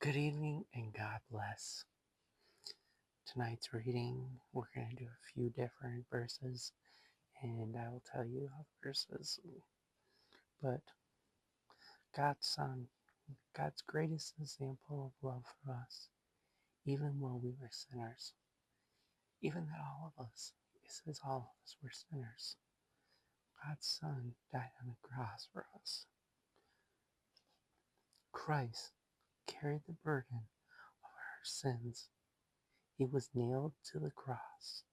Good evening and God bless. Tonight's reading, we're going to do a few different verses, and I will tell you how the verses. But God's Son, God's greatest example of love for us, even while we were sinners, even that all of us, it says all of us were sinners. God's Son died on the cross for us. Christ carried the burden of our sins. He was nailed to the cross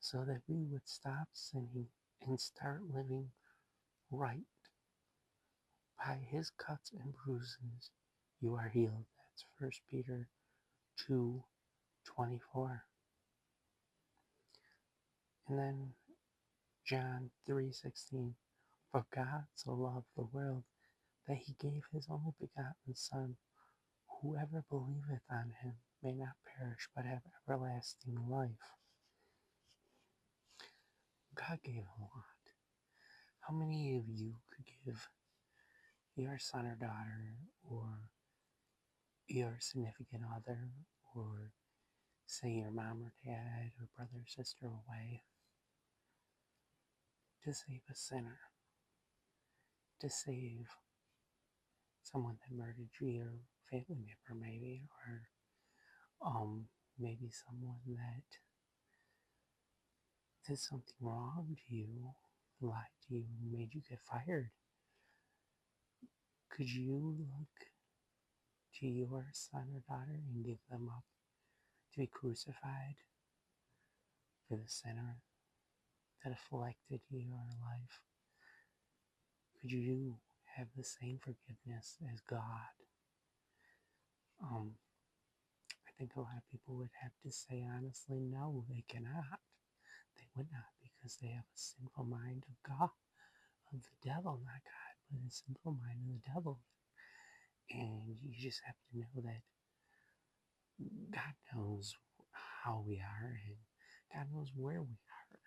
so that we would stop sinning and start living right. By his cuts and bruises you are healed. That's 1 Peter 2:24. And then John 3:16. For God so loved the world that he gave his only begotten Son. Whoever believeth on him may not perish but have everlasting life. God gave a lot. How many of you could give your son or daughter or your significant other or say your mom or dad or brother or sister or wife to save a sinner, to save someone that murdered you, your family member maybe, or maybe someone that did something wrong to you, lied to you, made you get fired. Could you look to your son or daughter and give them up to be crucified for the sinner that afflicted your life? Could you have the same forgiveness as God? I think a lot of people would have to say honestly, no, they cannot. They would not, because they have a sinful mind of God, of the devil, not God, but a sinful mind of the devil. And you just have to know that God knows how we are and God knows where we are.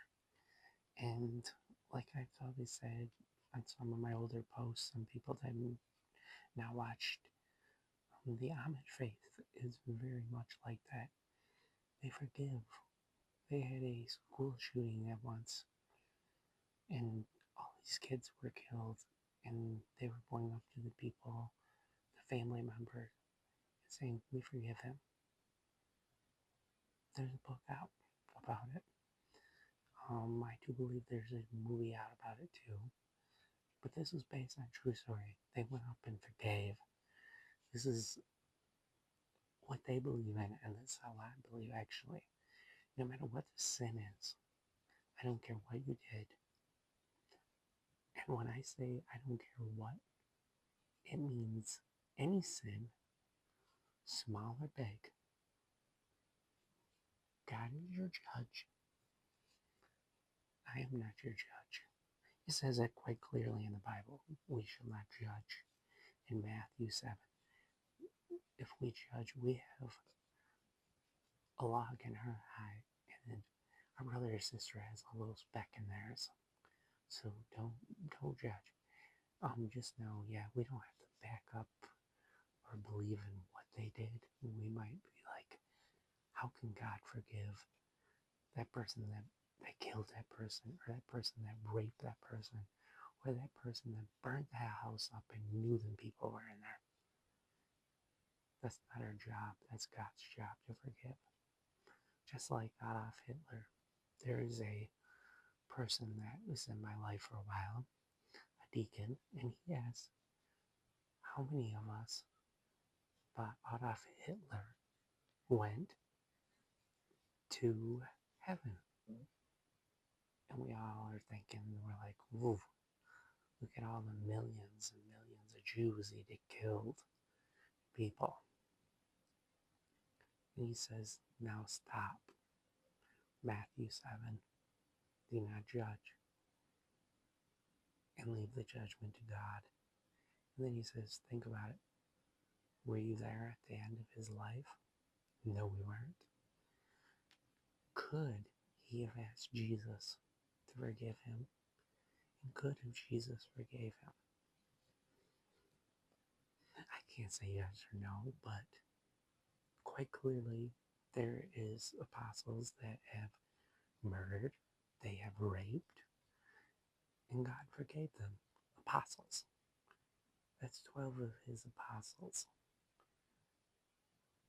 And like I've always said on some of my older posts, some people that now watched the Amish faith is very much like that. They forgive. They had a school shooting at once, and all these kids were killed, and they were going up to the people, the family member, and saying, "We forgive him." There's a book out about it. I do believe there's a movie out about it too, but this is based on a true story. They went up and forgave. This is what they believe in, and this is how I believe actually. No matter what the sin is, I don't care what you did. And when I say I don't care what, it means any sin, small or big. God is your judge. I am not your judge. It says that quite clearly in the Bible. We shall not judge in Matthew 7. If we judge, we have a log in our eye, and then our brother or sister has a little speck in theirs. So don't judge. Just know, yeah, we don't have to back up or believe in what they did. We might be like, how can God forgive that person that killed that person, or that person that raped that person, or that person that burnt that house up and knew them people were in there? That's not our job. That's God's job to forgive. Just like Adolf Hitler, there is a person that was in my life for a while, a deacon, and he asked, how many of us thought Adolf Hitler went to heaven? And we all are thinking, we're like, whoa, look at all the millions and millions of Jews he killed, people. And he says, now stop. Matthew 7, do not judge and leave the judgment to God. And then he says, think about it. Were you there at the end of his life? No, we weren't. Could he have asked Jesus to forgive him? And could have Jesus forgave him? I can't say yes or no, but quite clearly there is apostles that have murdered, they have raped, and God forgave them. Apostles. That's 12 of his apostles.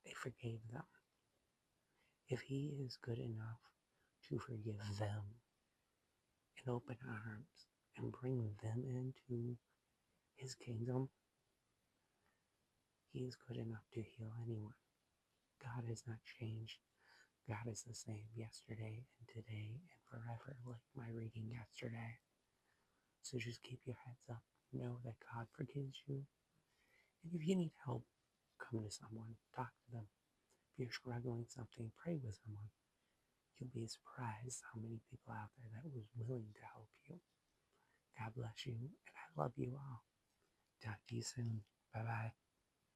They forgave them. If he is good enough to forgive them in open arms and bring them into his kingdom, he is good enough to heal anyone. God has not changed. God is the same yesterday and today and forever, like my reading yesterday. So just keep your heads up. Know that God forgives you. And if you need help, come to someone. Talk to them. If you're struggling with something, pray with someone. You'll be surprised how many people out there that was willing to help you. God bless you, and I love you all. Talk to you soon. Bye-bye.